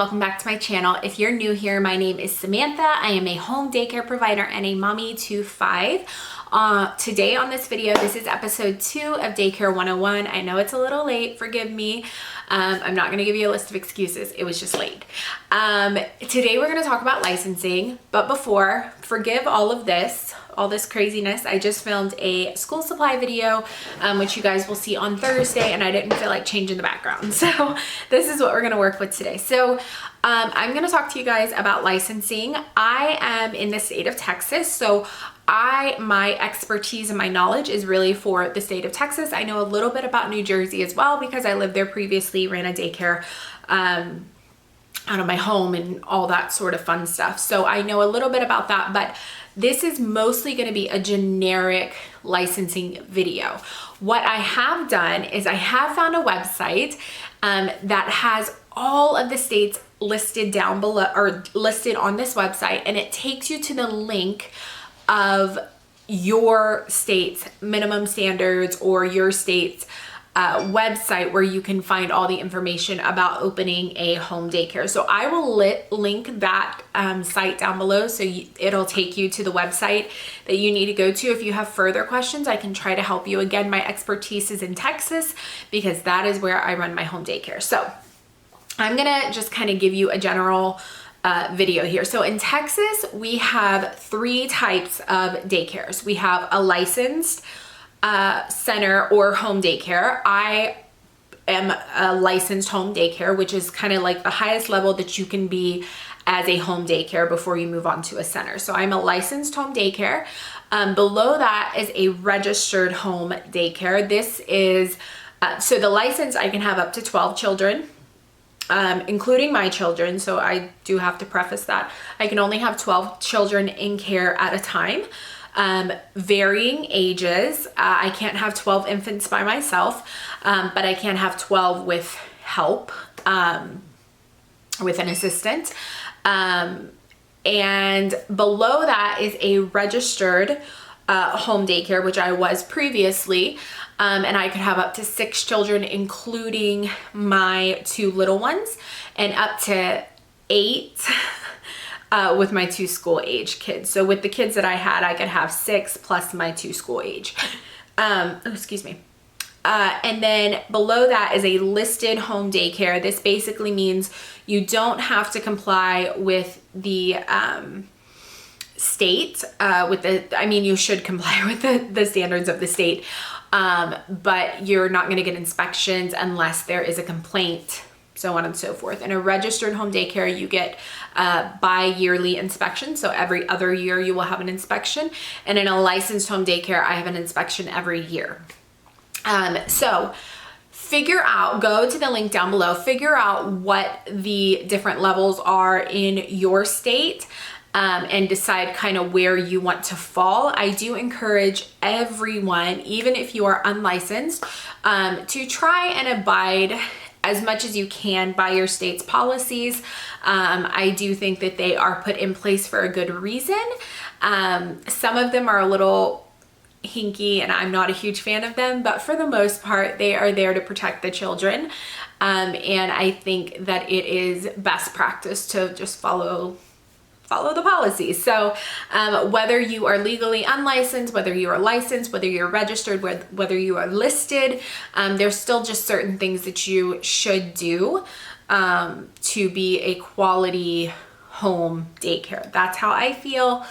welcome back to my channel. If you're new here, my name is Samantha. I am a home daycare provider and a mommy to 5. Today on this video, this is episode 2 of Daycare 101. I know it's a little late, forgive me. I'm not gonna give you a list of excuses, it was just late. Today we're gonna talk about licensing, but before, forgive all this craziness. I just filmed a school supply video, which you guys will see on Thursday, and I didn't feel like changing the background. So this is what we're gonna work with today. So I'm gonna talk to you guys about licensing. I am in the state of Texas, so my expertise and my knowledge is really for the state of Texas. I know a little bit about New Jersey as well because I lived there previously, ran a daycare out of my home and all that sort of fun stuff. So I know a little bit about that, but this is mostly going to be a generic licensing video. What I have done is I have found a website that has all of the states listed down below or listed on this website, and it takes you to the link of your state's minimum standards or your state's website where you can find all the information about opening a home daycare. So I will link that site down below, so it'll take you to the website that you need to go to. If you have further questions, I can try to help you. Again, my expertise is in Texas because that is where I run my home daycare. So I'm gonna just kind of give you a general video here. So in Texas, we have 3 types of daycares. We have a licensed center or home daycare. I am a licensed home daycare, which is kind of like the highest level that you can be as a home daycare before you move on to a center. So I'm a licensed home daycare. Below that is a registered home daycare. This is, so the license, I can have up to 12 children. Including my children, so I do have to preface that. I can only have 12 children in care at a time, varying ages. I can't have 12 infants by myself, but I can have 12 with help, with an assistant. And below that is a registered home daycare, which I was previously. And I could have up to 6 children, including my 2 little ones, and up to 8 with my 2 school age kids. So with the kids that I had, I could have 6 plus my 2 school age. Excuse me. And then below that is a listed home daycare. This basically means you don't have to comply with the state, you should comply with the standards of the state. But you're not going to get inspections unless there is a complaint, so on and so forth. In a registered home daycare, you get bi-yearly inspection. So every other year you will have an inspection. And in a licensed home daycare, I have an inspection every year. So go to the link down below, figure out what the different levels are in your state. And decide kind of where you want to fall. I do encourage everyone, even if you are unlicensed, to try and abide as much as you can by your state's policies. I do think that they are put in place for a good reason. Some of them are a little hinky and I'm not a huge fan of them, but for the most part, they are there to protect the children. And I think that it is best practice to just follow the policies. So whether you are legally unlicensed, whether you are licensed, whether you're registered, whether you are listed, there's still just certain things that you should do to be a quality home daycare. That's how I feel.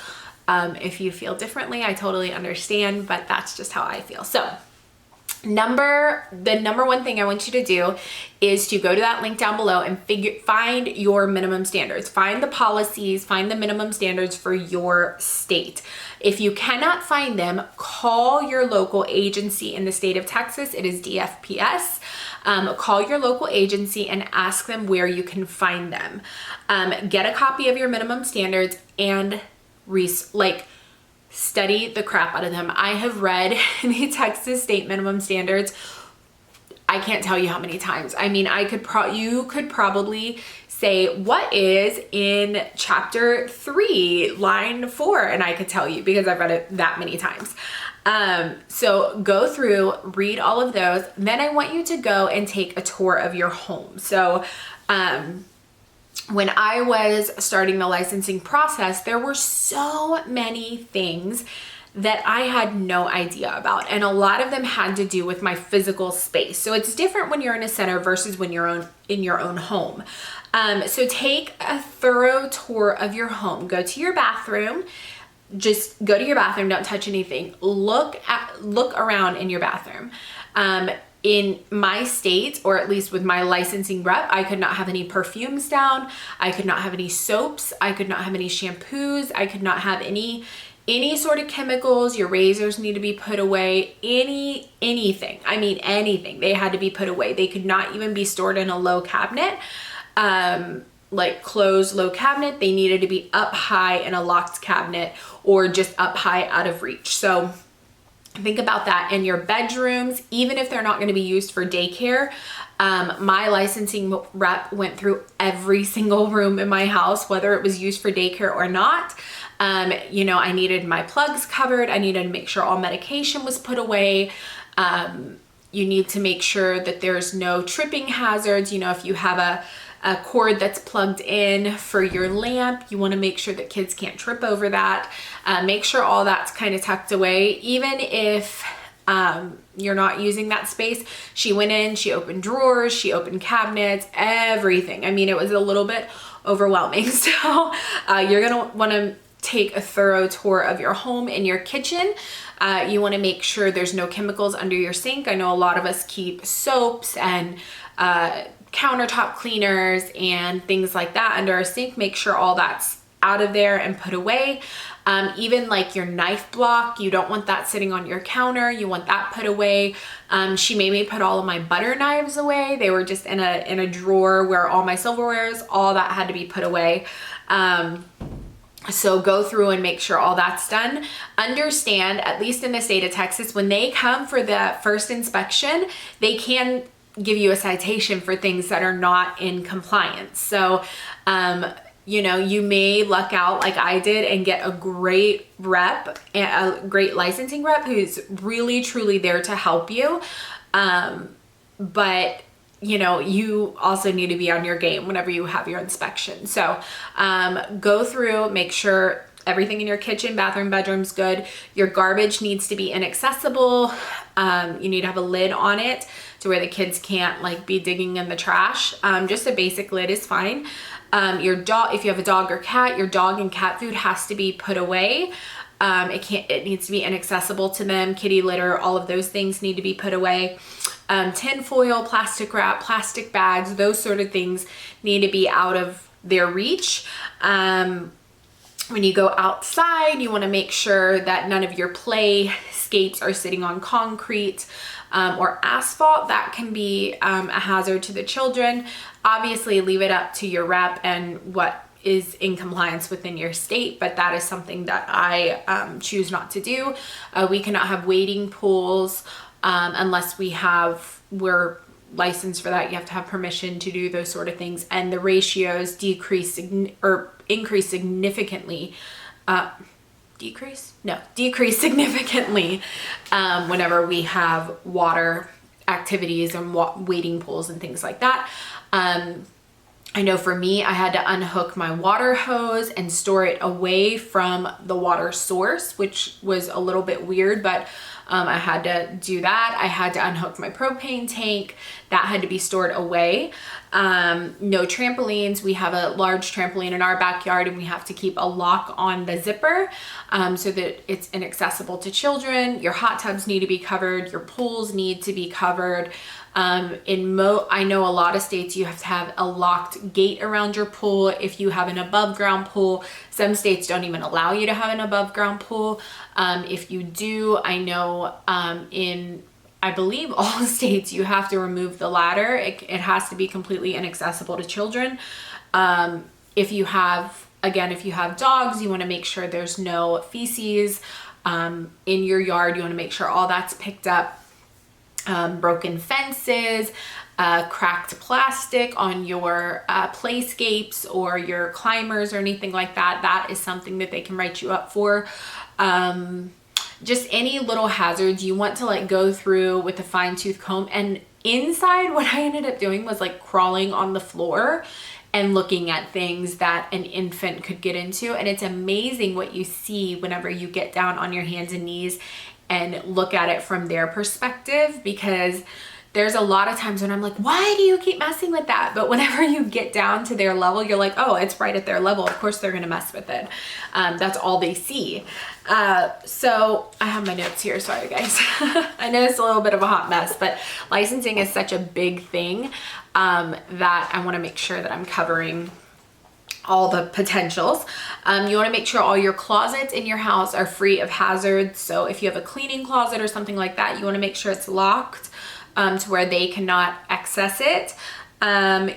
If you feel differently, I totally understand, but that's just how I feel. So the number one thing I want you to do is to go to that link down below and find your minimum standards. Find the policies, find the minimum standards for your state. If you cannot find them, call your local agency in the state of Texas. It is DFPS. Call your local agency and ask them where you can find them. Get a copy of your minimum standards and study the crap out of them. I have read the Texas state minimum standards. I can't tell you how many times. I mean, you could probably say, what is in chapter 3, line 4? And I could tell you because I've read it that many times. So go through, read all of those. Then I want you to go and take a tour of your home. So when I was starting the licensing process, there were so many things that I had no idea about. And a lot of them had to do with my physical space. So it's different when you're in a center versus when you're in your own home. So take a thorough tour of your home. Go to your bathroom. Just go to your bathroom. Don't touch anything. Look around in your bathroom. In my state, or at least with my licensing rep, I could not have any perfumes down. I could not have any soaps. I could not have any shampoos. I could not have any sort of chemicals. Your razors need to be put away. Anything. I mean, anything. They had to be put away. They could not even be stored in a low cabinet, like closed low cabinet. They needed to be up high in a locked cabinet or just up high out of reach. So think about that. In your bedrooms, even if they're not going to be used for daycare, my licensing rep went through every single room in my house, whether it was used for daycare or not. You know, I needed my plugs covered. I needed to make sure all medication was put away. You need to make sure that there's no tripping hazards. You know, if you have a cord that's plugged in for your lamp, you want to make sure that kids can't trip over that. Make sure all that's kind of tucked away. Even if you're not using that space, she went in, she opened drawers, she opened cabinets, everything. I mean, it was a little bit overwhelming. So you're going to want to take a thorough tour of your home and your kitchen. You want to make sure there's no chemicals under your sink. I know a lot of us keep soaps and countertop cleaners and things like that under our sink. Make sure all that's out of there and put away. Even like your knife block, you don't want that sitting on your counter. You want that put away. She made me put all of my butter knives away. They were just in a drawer where all my silverware is. All that had to be put away. So go through and make sure all that's done. Understand, at least in the state of Texas, when they come for the first inspection, they can give you a citation for things that are not in compliance. So, you know, you may luck out like I did and get a great rep, a great licensing rep who's really truly there to help you. But you know, you also need to be on your game whenever you have your inspection. So go through, make sure everything in your kitchen, bathroom, bedroom's good. Your garbage needs to be inaccessible. You need to have a lid on it to where the kids can't like be digging in the trash. Just a basic lid is fine. Your dog, if you have a dog or cat, your dog and cat food has to be put away. It needs to be inaccessible to them. Kitty litter, all of those things need to be put away. Tin foil, plastic wrap, plastic bags, those sort of things need to be out of their reach. When you go outside, you want to make sure that none of your play skates are sitting on concrete or asphalt. That can be a hazard to the children. Obviously, leave it up to your rep and what is in compliance within your state, but that is something that I choose not to do. We cannot have wading pools unless we're licensed for that. You have to have permission to do those sort of things, and the ratios increase significantly. Decrease significantly whenever we have water activities and wading pools and things like that. I know for me, I had to unhook my water hose and store it away from the water source, which was a little bit weird, but I had to do that. I had to unhook my propane tank. That had to be stored away. No trampolines. We have a large trampoline in our backyard, and we have to keep a lock on the zipper so that it's inaccessible to children. Your hot tubs need to be covered. Your pools need to be covered. I know a lot of states you have to have a locked gate around your pool. If you have an above ground pool, some states don't even allow you to have an above ground pool. If you do, I know I believe all states, you have to remove the ladder. It has to be completely inaccessible to children. If you have dogs, you want to make sure there's no feces in your yard. You want to make sure all that's picked up. Broken fences, cracked plastic on your playscapes or your climbers or anything like that. That is something that they can write you up for. Just any little hazards you want to like go through with a fine tooth comb. And inside, what I ended up doing was like crawling on the floor and looking at things that an infant could get into. And it's amazing what you see whenever you get down on your hands and knees and look at it from their perspective, because there's a lot of times when I'm like, why do you keep messing with that? But whenever you get down to their level, you're like, oh, it's right at their level. Of course they're gonna mess with it. That's all they see. So I have my notes here, sorry guys. I know it's a little bit of a hot mess, but licensing is such a big thing that I wanna make sure that I'm covering all the potentials. You want to make sure all your closets in your house are free of hazards. So if you have a cleaning closet or something like that, you want to make sure it's locked to where they cannot access it.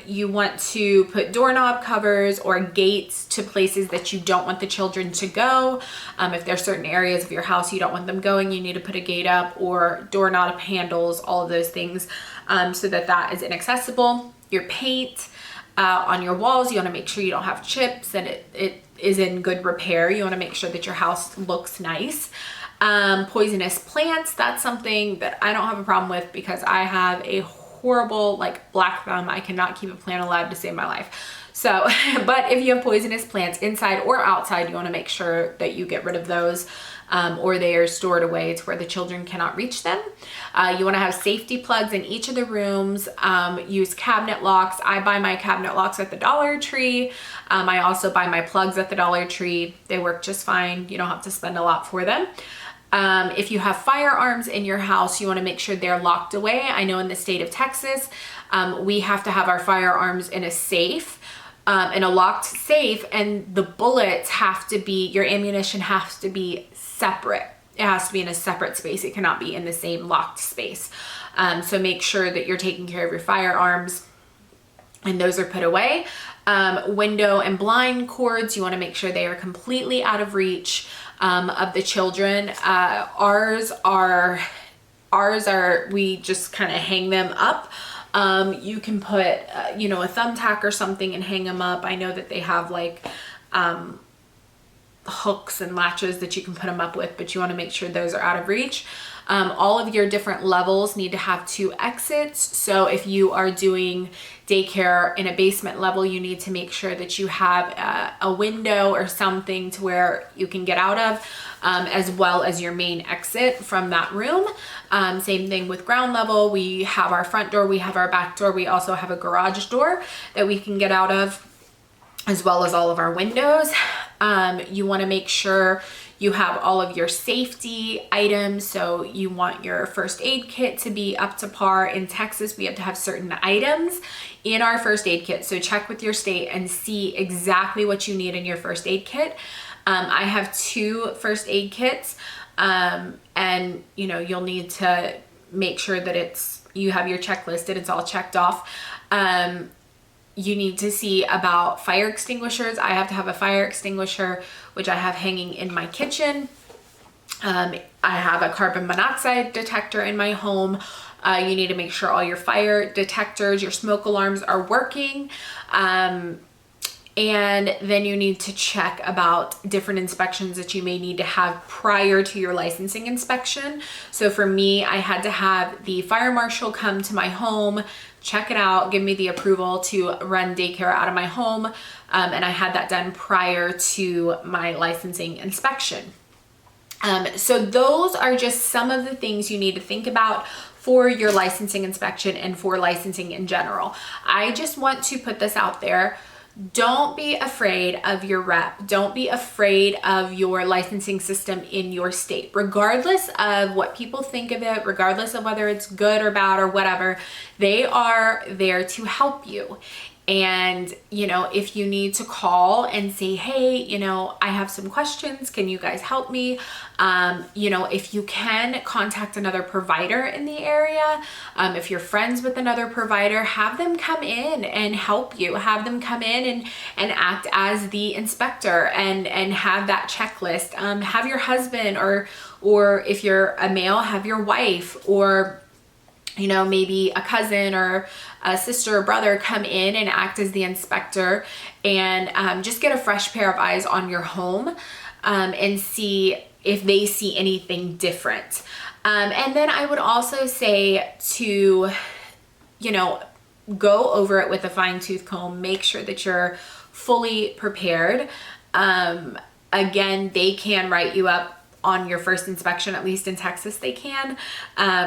You want to put doorknob covers or gates to places that you don't want the children to go. If there's certain areas of your house you don't want them going, you need to put a gate up, or doorknob handles, all of those things, so that that is inaccessible. Your paint on your walls, you want to make sure you don't have chips and it is in good repair. You want to make sure that your house looks nice. Poisonous plants, that's something that I don't have a problem with because I have a horrible like black thumb. I cannot keep a plant alive to save my life. So, but if you have poisonous plants inside or outside, you want to make sure that you get rid of those, or they are stored away to where the children cannot reach them. You want to have safety plugs in each of the rooms. Use cabinet locks. I buy my cabinet locks at the Dollar Tree. I also buy my plugs at the Dollar Tree. They work just fine. You don't have to spend a lot for them. If you have firearms in your house, you want to make sure they're locked away. I know in the state of Texas, we have to have our firearms in a safe, in a locked safe, and the bullets have to be, your ammunition has to be separate. It has to be in a separate space. It cannot be in the same locked space. So make sure that you're taking care of your firearms and those are put away. Window and blind cords, you want to make sure they are completely out of reach of the children. Ours are, we just kind of hang them up. You can put, you know, a thumbtack or something and hang them up. I know that they have like hooks and latches that you can put them up with, but you want to make sure those are out of reach. All of your different levels need to have 2 exits. So if you are doing daycare in a basement level, you need to make sure that you have a window or something to where you can get out of, as well as your main exit from that room. Same thing with ground level. We have our front door, we have our back door, we also have a garage door that we can get out of, as well as all of our windows. You want to make sure you have all of your safety items. So you want your first aid kit to be up to par. In Texas, we have to have certain items in our first aid kit. So check with your state and see exactly what you need in your first aid kit. I have 2 first aid kits, and you know, you'll need to make sure that you have your checklist and it's all checked off. You need to see about fire extinguishers. I have to have a fire extinguisher, which I have hanging in my kitchen. I have a carbon monoxide detector in my home. You need to make sure all your fire detectors, your smoke alarms are working. And then you need to check about different inspections that you may need to have prior to your licensing inspection. So for me, I had to have the fire marshal come to my home, check it out, give me the approval to run daycare out of my home. And I had that done prior to my licensing inspection. So those are just some of the things you need to think about for your licensing inspection and for licensing in general. I just want to put this out there. Don't be afraid of your rep. Don't be afraid of your licensing system in your state, regardless of what people think of it, regardless of whether it's good or bad or whatever. They are there to help you. And, you know, if you need to call and say, hey, you know, I have some questions, can you guys help me? You know, if you can, contact another provider in the area. If you're friends with another provider, have them come in and help you. Have them come in and act as the inspector and have that checklist. Have your husband or if you're a male, have your wife, or you know, maybe a cousin or a sister or brother come in and act as the inspector, and just get a fresh pair of eyes on your home and see if they see anything different. And then I would also say to, you know, go over it with a fine tooth comb. Make sure that you're fully prepared. Again, they can write you up on your first inspection, at least in Texas they can.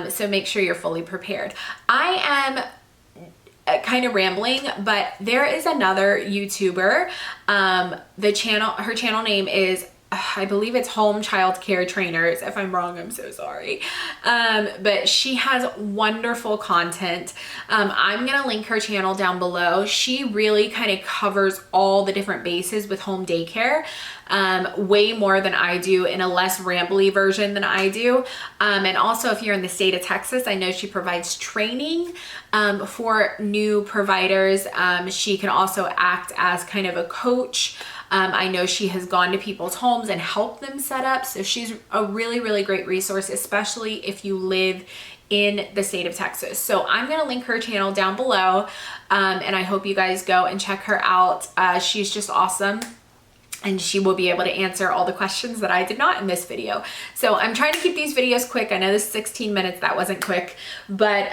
So make sure you're fully prepared. I am kind of rambling, but there is another YouTuber. Her channel name is, I believe it's Home Childcare Trainers. If I'm wrong, I'm so sorry. But she has wonderful content. I'm gonna link her channel down below. She really kind of covers all the different bases with home daycare, way more than I do, in a less rambly version than I do. And also, if you're in the state of Texas, I know she provides training for new providers. She can also act as kind of a coach. I know she has gone to people's homes and helped them set up. So she's a really, really great resource, especially if you live in the state of Texas. So I'm going to link her channel down below. And I hope you guys go and check her out. She's just awesome. And she will be able to answer all the questions that I did not in this video. So I'm trying to keep these videos quick. I know this is 16 minutes, that wasn't quick, but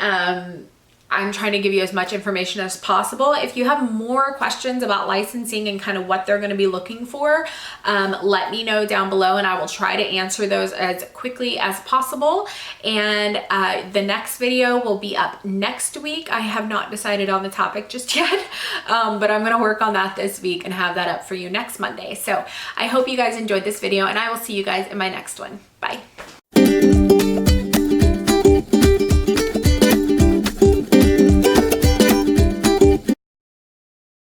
I'm trying to give you as much information as possible. If you have more questions about licensing and kind of what they're going to be looking for, let me know down below and I will try to answer those as quickly as possible. And the next video will be up next week. I have not decided on the topic just yet, but I'm going to work on that this week and have that up for you next Monday. So I hope you guys enjoyed this video and I will see you guys in my next one. Bye.